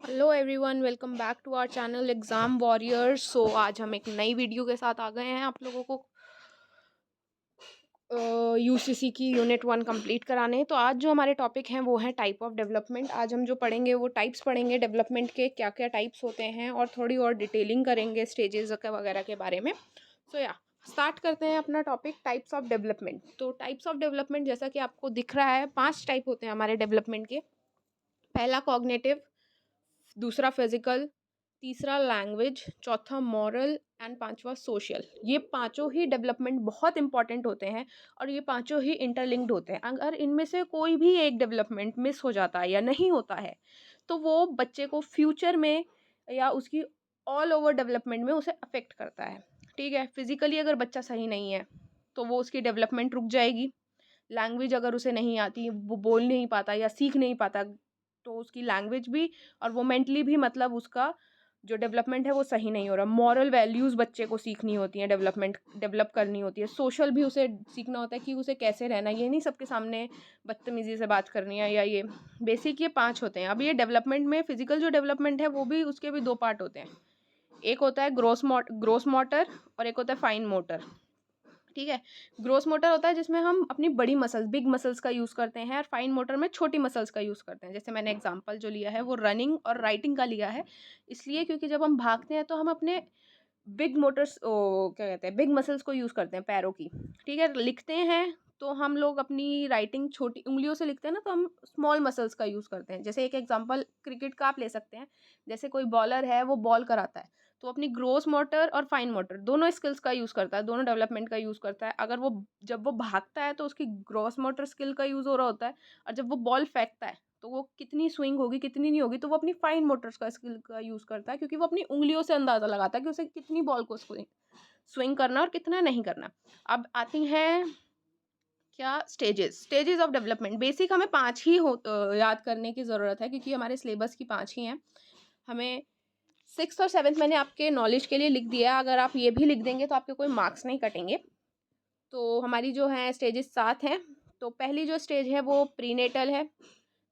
Hello everyone, welcome back to our channel exam warriors. आज हम एक नई वीडियो के साथ आ गए हैं आप लोगों को यूसीसी की यूनिट 1 कंप्लीट कराने। तो आज जो हमारे टॉपिक हैं वो हैं टाइप ऑफ डेवलपमेंट। आज हम जो पढ़ेंगे वो टाइप्स पढ़ेंगे डेवलपमेंट के, क्या क्या टाइप्स होते हैं और थोड़ी और डिटेलिंग करेंगे स्टेजेस वगैरह के बारे में। स्टार्ट करते हैं अपना टॉपिक टाइप्स ऑफ डेवलपमेंट। तो टाइप्स ऑफ डेवलपमेंट जैसा कि आपको दिख रहा है 5 टाइप होते हैं हमारे डेवलपमेंट के। पहला कॉग्निटिव, दूसरा फिजिकल, तीसरा लैंग्वेज, चौथा मॉरल एंड पांचवा सोशल। ये पांचों ही डेवलपमेंट बहुत इंपॉर्टेंट होते हैं और ये पांचों ही इंटरलिंक्ड होते हैं। अगर इनमें से कोई भी एक डेवलपमेंट मिस हो जाता है या नहीं होता है तो वो बच्चे को फ्यूचर में या उसकी ऑल ओवर डेवलपमेंट में उसे अफेक्ट करता है। ठीक है, फिजिकली अगर बच्चा सही नहीं है तो वो उसकी डेवलपमेंट रुक जाएगी। लैंग्वेज अगर उसे नहीं आती, वो बोल नहीं पाता या सीख नहीं पाता, तो उसकी लैंग्वेज भी और वो मेंटली भी मतलब उसका जो डेवलपमेंट है वो सही नहीं हो रहा। मॉरल वैल्यूज़ बच्चे को सीखनी होती हैं, डेवलप करनी होती है। सोशल भी उसे सीखना होता है कि उसे कैसे रहना है, ये नहीं सबके सामने बदतमीज़ी से बात करनी है या ये बेसिक। ये 5 होते हैं। अब ये डेवलपमेंट में फिजिकल जो डेवलपमेंट है वो भी, उसके भी 2 पार्ट होते हैं। एक होता है ग्रोस मोटर और एक होता है फाइन मोटर। ठीक है, ग्रोस मोटर होता है जिसमें हम अपनी बड़ी मसल्स, बिग मसल्स का यूज़ करते हैं, और फाइन मोटर में छोटी मसल्स का यूज़ करते हैं। जैसे मैंने एग्जांपल जो लिया है वो रनिंग और राइटिंग का लिया है, इसलिए क्योंकि जब हम भागते हैं तो हम अपने बिग मोटर्स, क्या कहते हैं, बिग मसल्स को यूज़ करते हैं, पैरों की। ठीक है, लिखते हैं तो हम लोग अपनी राइटिंग छोटी उंगलियों से लिखते हैं ना, तो हम स्मॉल मसल्स का यूज़ करते हैं। जैसे एक एग्जांपल क्रिकेट का आप ले सकते हैं। जैसे कोई बॉलर है, वो बॉल कराता है तो अपनी ग्रोस मोटर और फाइन मोटर दोनों स्किल्स का यूज़ करता है, दोनों डेवलपमेंट का यूज़ करता है। अगर वो जब वो भागता है तो उसकी ग्रोस मोटर स्किल का यूज़ हो रहा होता है, और जब वो बॉल फेंकता है तो वो कितनी स्विंग होगी कितनी नहीं होगी, तो वो अपनी फाइन मोटर्स का स्किल का यूज़ करता है, क्योंकि वो अपनी उंगलियों से अंदाज़ा लगाता है कि उसे कितनी बॉल को स्विंग करना और कितना नहीं करना। अब आती हैं क्या स्टेजेस ऑफ डेवलपमेंट। बेसिक हमें 5 ही याद करने की ज़रूरत है, क्योंकि हमारे सिलेबस की 5 ही हैं। हमें 6th और 7th मैंने आपके नॉलेज के लिए लिख दिया है, अगर आप ये भी लिख देंगे तो आपके कोई मार्क्स नहीं कटेंगे। तो हमारी जो है स्टेजेस 7 हैं। तो पहली जो स्टेज है वो प्रीनेटल है,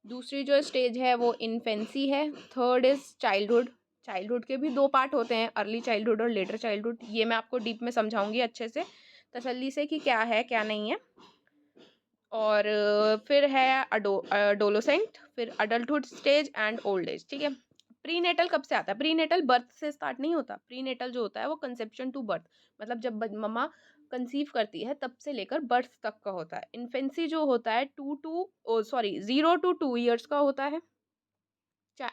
दूसरी जो स्टेज है वो इन्फेंसी है, थर्ड इज़ चाइल्डहुड। चाइल्डहुड के भी 2 पार्ट होते हैं, अर्ली चाइल्डहुड और लेटर चाइल्डहुड। ये मैं आपको डीप में समझाऊंगी अच्छे से, तसल्ली से, कि क्या है क्या नहीं है। और फिर है अडोलोसेंट, फिर adulthood stage and old age. ठीक है, प्रीनेटल कब से आता है? प्रीनेटल बर्थ से स्टार्ट नहीं होता। प्रीनेटल जो होता है वो कंसेप्शन टू बर्थ, मतलब जब मम्मा कंसीव करती है तब से लेकर बर्थ तक का होता है। इन्फेंसी जो होता है 0 to 2 ईयर्स का होता है।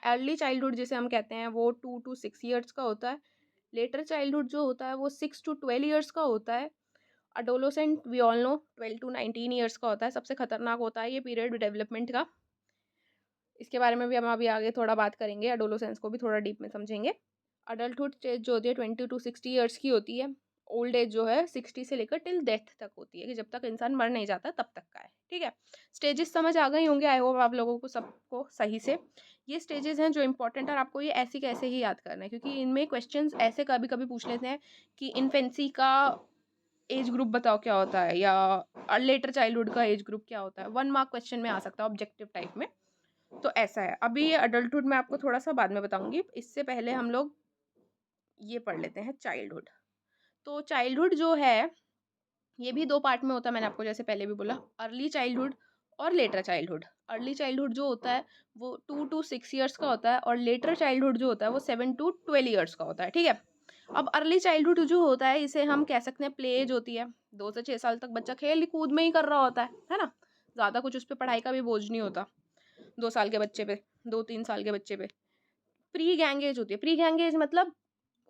अर्ली चाइल्डहुड जिसे हम कहते हैं वो 2 to 6 ईयर्स का होता है। लेटर चाइल्डहुड जो होता है वो 6 to 12 ईयर्स का होता है। Adolescent we all know 12 to 19 years का होता है। सबसे खतरनाक होता है ये पीरियड डेवलपमेंट का। इसके बारे में भी हम अभी आगे थोड़ा बात करेंगे, एडोलोसेंस को भी थोड़ा डीप में समझेंगे। अडल्टहुड स्टेज जो होती है 20 to 60 ईयर्स की होती है। ओल्ड एज जो है 60 से लेकर टिल डेथ तक होती है, कि जब तक इंसान मर नहीं जाता तब तक का है। ठीक है, स्टेजेस समझ आ गई होंगे, आई होप आप लोगों को सबको सही से। ये स्टेजेस हैं जो इंपॉर्टेंट है, और आपको ये ऐसे कैसे ही याद करना है, क्योंकि इनमें क्वेश्चंस ऐसे कभी कभी पूछ लेते हैं कि इन्फेंसी का एज ग्रुप बताओ क्या होता है, या लेटर चाइल्डहुड का एज ग्रुप क्या होता है। 1 मार्क क्वेश्चन में आ सकता है ऑब्जेक्टिव टाइप में। तो ऐसा है। अभी ये अडल्टहुड मैं आपको थोड़ा सा बाद में बताऊंगी, इससे पहले हम लोग ये पढ़ लेते हैं चाइल्डहुड। तो चाइल्डहुड जो है ये भी 2 पार्ट में होता है, मैंने आपको जैसे पहले भी बोला, अर्ली चाइल्डहुड और लेटर चाइल्डहुड। अर्ली चाइल्डहुड जो होता है वो 2 to 6 ईयर्स का होता है, और लेटर चाइल्डहुड जो होता है वो 7 to 12 ईयर्स का होता है। ठीक है, अब अर्ली चाइल्डहुड जो होता है इसे हम कह सकते हैं प्ले एज होती है। 2 से 6 साल तक बच्चा खेल कूद में ही कर रहा होता है ना। ज़्यादा कुछ उस पर पढ़ाई का भी बोझ नहीं होता 2 साल के बच्चे पे, 2-3 साल के बच्चे पे। प्री गैंग एज होती है। प्री गैंग एज मतलब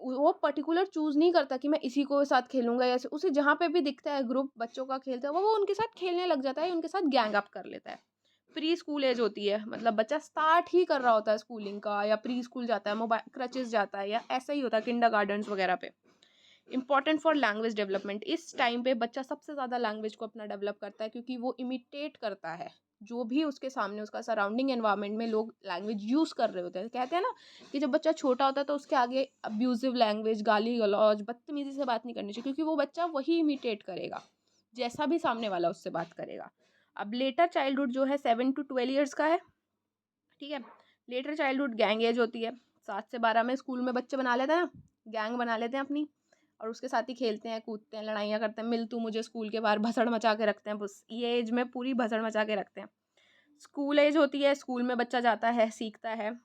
वो पर्टिकुलर चूज नहीं करता कि मैं इसी को साथ खेलूंगा, या उसे जहाँ पे भी दिखता है ग्रुप बच्चों का खेलता है वो उनके साथ खेलने लग जाता है, उनके साथ गैंग अप कर लेता है। प्री स्कूल एज होती है, मतलब बच्चा स्टार्ट ही कर रहा होता है स्कूलिंग का, या प्री स्कूल जाता है, मोबाइल क्रचेस जाता है, या ऐसा ही होता है किंडरगार्टन्स वगैरह पे। Important for language development. इस टाइम पे बच्चा सबसे ज़्यादा लैंग्वेज को अपना डेवलप करता है, क्योंकि वो इमिटेट करता है जो भी उसके सामने, उसका सराउंडिंग एनवायरनमेंट में लोग लैंग्वेज यूज़ कर रहे होते हैं। कहते हैं ना कि जब बच्चा छोटा होता है तो उसके आगे अब्यूजिव लैंग्वेज, गाली गलौज, बदतमीजी से बात नहीं करनी चाहिए, क्योंकि वो बच्चा वही इमिटेट करेगा जैसा भी सामने वाला उससे बात करेगा। अब लेटर चाइल्डहुड जो है 7 to 12 ईयर्स का है। ठीक है, लेटर चाइल्डहुड गैंग एज होती है, 7 से 12 में स्कूल में बच्चे बना लेते हैं ना, गैंग बना लेते हैं अपनी, और उसके साथ ही खेलते हैं, कूदते हैं, लड़ाइयाँ करते हैं, मिल तू मुझे स्कूल के बाहर भसड़ मचा के रखते हैं, बस ये एज में पूरी भसड़ मचा के रखते हैं। स्कूल एज होती है, स्कूल में बच्चा जाता है, सीखता है,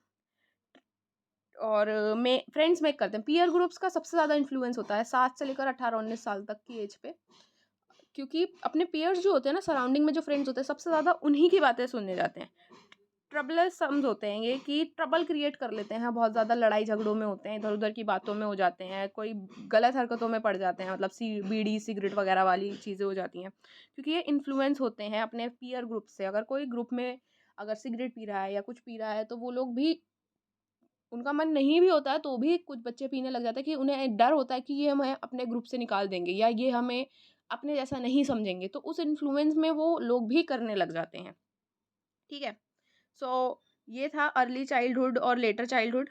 और में फ्रेंड्स मेक करते हैं। पीयर ग्रुप्स का सबसे ज़्यादा इन्फ्लुएंस होता है 7 से लेकर 18-19 साल तक की एज पे, क्योंकि अपने पीयर्स जो होते हैं ना, सराउंडिंग में जो फ्रेंड्स होते हैं, सबसे ज़्यादा उन्हीं की बातें सुनने जाते हैं। ट्रबलसम्स होते हैं ये, कि ट्रबल क्रिएट कर लेते हैं, बहुत ज़्यादा लड़ाई झगड़ों में होते हैं, इधर उधर की बातों में हो जाते हैं, कोई गलत हरकतों में पड़ जाते हैं, मतलब बीड़ी सिगरेट वगैरह वाली चीज़ें हो जाती हैं, क्योंकि ये इन्फ्लुएंस होते हैं अपने पीयर ग्रुप से। अगर कोई ग्रुप में अगर सिगरेट पी रहा है या कुछ पी रहा है, तो वो लोग भी, उनका मन नहीं भी होता है तो भी कुछ बच्चे पीने लग जाते हैं, कि उन्हें डर होता है कि ये हमें अपने ग्रुप से निकाल देंगे या ये हमें अपने जैसा नहीं समझेंगे, तो उस इन्फ्लुएंस में वो लोग भी करने लग जाते हैं। ठीक है, सो ये था अर्ली चाइल्डहुड और लेटर चाइल्डहुड,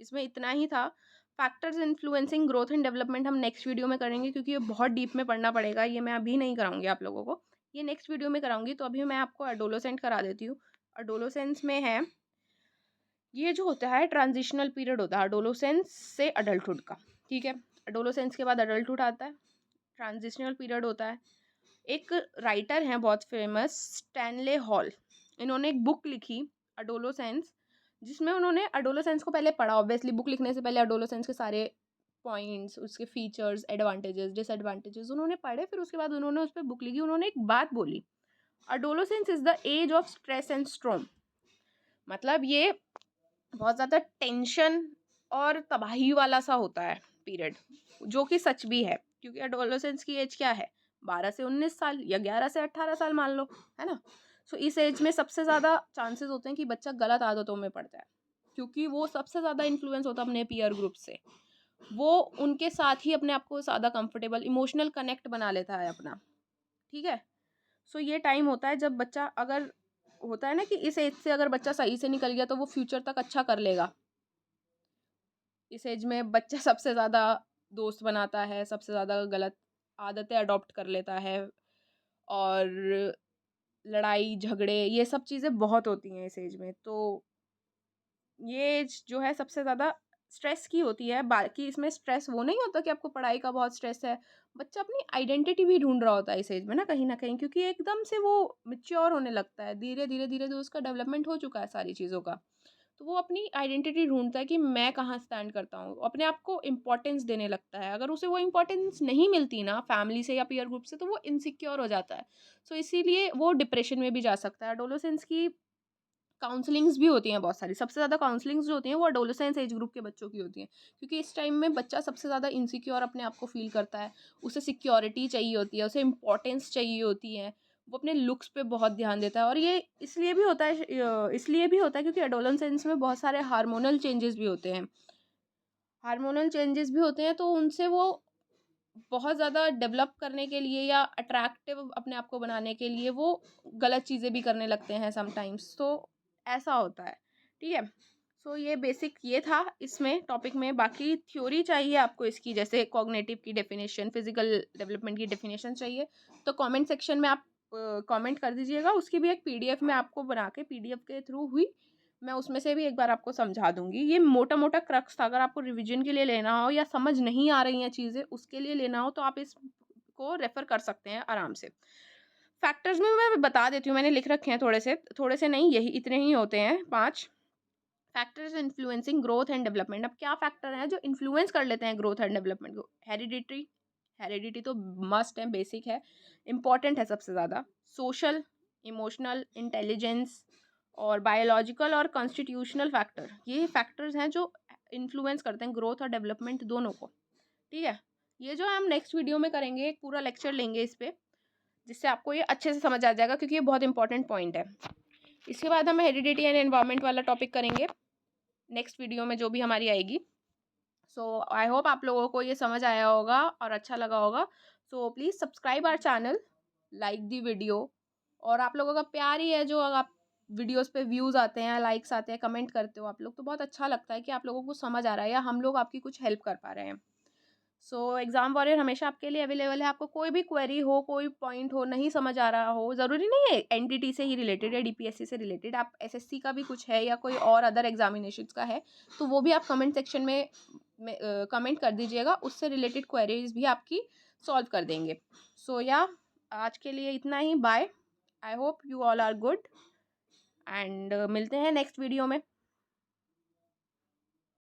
इसमें इतना ही था। Factors influencing growth and development हम नेक्स्ट वीडियो में करेंगे, क्योंकि ये बहुत डीप में पढ़ना पड़ेगा, ये मैं अभी नहीं कराऊंगी आप लोगों को, ये नेक्स्ट वीडियो में कराऊंगी। तो अभी मैं आपको एडोलोसेंट करा देती हूँ। एडोलोसेंस में है, ये जो होता है ट्रांजिशनल पीरियड होता है एडोलोसेंस से अडल्टहुड का। ठीक है, एडोलोसेंस के बाद अडल्टहुड आता है, ट्रांजिशनल पीरियड होता है। एक राइटर हैं बहुत फेमस, स्टैनले हॉल, इन्होंने एक बुक लिखी एडोलोसेंस, जिसमें उन्होंने एडोलोसेंस को पहले पढ़ा, ऑब्वियसली बुक लिखने से पहले एडोलोसेंस के सारे पॉइंट्स, उसके फीचर्स, एडवांटेजेस, डिसएडवांटेजेस उन्होंने पढ़े, फिर उसके बाद उन्होंने उस पर बुक लिखी। उन्होंने एक बात बोली, adolescence is the age of stress and storm, मतलब ये बहुत ज़्यादा टेंशन और तबाही वाला सा होता है पीरियड, जो कि सच भी है, क्योंकि एडोलेसेंस की एज क्या है, 12 से 19 साल या 11 से 18 साल मान लो, है ना। सो इस एज में सबसे ज़्यादा चांसेस होते हैं कि बच्चा गलत आदतों में पड़ता है, क्योंकि वो सबसे ज़्यादा इन्फ्लुएंस होता है अपने पीयर ग्रुप से, वो उनके साथ ही अपने आप को ज़्यादा कंफर्टेबल, इमोशनल कनेक्ट बना लेता है अपना। ठीक है, सो ये टाइम होता है जब बच्चा, अगर होता है ना कि इस एज से अगर बच्चा सही से निकल गया तो वो फ्यूचर तक अच्छा कर लेगा। इस एज में बच्चा सबसे ज़्यादा दोस्त बनाता है, सबसे ज़्यादा गलत आदतें अडॉप्ट कर लेता है, और लड़ाई झगड़े ये सब चीज़ें बहुत होती हैं इस एज में। तो ये एज जो है सबसे ज़्यादा स्ट्रेस की होती है। बाकी इसमें स्ट्रेस वो नहीं होता कि आपको पढ़ाई का बहुत स्ट्रेस है, बच्चा अपनी आइडेंटिटी भी ढूंढ रहा होता है इस एज में ना कहीं, क्योंकि एकदम से वो मिच्योर होने लगता है, धीरे धीरे धीरे धीरे उसका डेवलपमेंट हो चुका है सारी चीज़ों का, तो वो अपनी आइडेंटिटी ढूंढता है कि मैं कहाँ स्टैंड करता हूँ, अपने आप को इम्पोर्टेंस देने लगता है। अगर उसे वो इम्पोर्टेंस नहीं मिलती ना फैमिली से या पीयर ग्रुप से, तो वो इनसिक्योर हो जाता है। सो इसीलिए वो डिप्रेशन में भी जा सकता है। एडोलेसेंस की काउंसलिंग्स भी होती हैं बहुत सारी, सबसे ज़्यादा काउंसलिंग्स जो होती हैं वो एडोलेसेंस एज ग्रुप के बच्चों की होती हैं, क्योंकि इस टाइम में बच्चा सबसे ज़्यादा इनसिक्योर अपने आप को फील करता है, उसे सिक्योरिटी चाहिए होती है, उसे इम्पोर्टेंस चाहिए होती है, वो अपने लुक्स पे बहुत ध्यान देता है। और ये इसलिए भी होता है क्योंकि एडोलेसेंस में बहुत सारे हार्मोनल चेंजेस भी होते हैं, तो उनसे वो बहुत ज़्यादा डेवलप करने के लिए या अट्रैक्टिव अपने आप को बनाने के लिए वो गलत चीज़ें भी करने लगते हैं समटाइम्स, तो ऐसा होता है। ठीक है, सो ये बेसिक ये था इसमें टॉपिक में। बाकी थ्योरी चाहिए आपको इसकी, जैसे कॉग्निटिव की डेफिनेशन, फिजिकल डेवलपमेंट की डेफिनेशन चाहिए, तो कमेंट सेक्शन में आप कमेंट कर दीजिएगा। उसकी भी एक पीडीएफ में आपको बना के, पीडीएफ के थ्रू हुई, मैं उसमें से भी एक बार आपको समझा दूंगी। ये मोटा मोटा क्रक्स था, अगर आपको रिवीजन के लिए लेना हो या समझ नहीं आ रही हैं चीज़ें उसके लिए लेना हो, तो आप इसको रेफ़र कर सकते हैं आराम से। फैक्टर्स में मैं बता देती हूँ, मैंने लिख रखे हैं थोड़े से नहीं, यही इतने ही होते हैं 5 factors influencing growth and development. अब क्या फैक्टर हैं जो इन्फ्लुएंस कर लेते हैं ग्रोथ एंड डेवलपमेंट को? हेरिडिटी तो मस्ट है, बेसिक है, इंपॉर्टेंट है सबसे ज़्यादा। सोशल, इमोशनल, इंटेलिजेंस और बायोलॉजिकल और कॉन्स्टिट्यूशनल फैक्टर, ये फैक्टर्स हैं जो इन्फ्लुएंस करते हैं ग्रोथ और डेवलपमेंट दोनों को। ठीक है, ये जो है हम नेक्स्ट वीडियो में करेंगे, एक पूरा लेक्चर लेंगे इस पर, जिससे आपको ये अच्छे से समझ आ जाएगा, क्योंकि ये बहुत इंपॉर्टेंट पॉइंट है। इसके बाद हम हेरिडिटी एंड एनवायरनमेंट वाला टॉपिक करेंगे नेक्स्ट वीडियो में, जो भी हमारी आएगी। सो आई होप आप लोगों को ये समझ आया होगा और अच्छा लगा होगा। So please subscribe our channel, like the video, और आप लोगों का प्यार ही है जो आप वीडियोस पे व्यूज़ आते हैं, लाइक्स आते हैं, कमेंट करते हो आप लोग, तो बहुत अच्छा लगता है कि आप लोगों को समझ आ रहा है या हम लोग आपकी कुछ हेल्प कर पा रहे हैं। सो एग्ज़ाम वॉरियर हमेशा आपके लिए अवेलेबल है। आपको कोई भी क्वेरी हो, कोई पॉइंट हो, नहीं समझ आ रहा हो, ज़रूरी नहीं है एनटीटी से ही रिलेटेड या डीपीएससी से रिलेटेड, आप एसएससी का भी कुछ है या कोई और अदर एग्ज़ामिनेशंस का है, तो वो भी आप कमेंट सेक्शन में कमेंट कर दीजिएगा, उससे रिलेटेड क्वेरीज़ भी आपकी सॉल्व कर देंगे। सो या आज के लिए इतना ही, bye. I hope you all are good and मिलते हैं नेक्स्ट वीडियो में।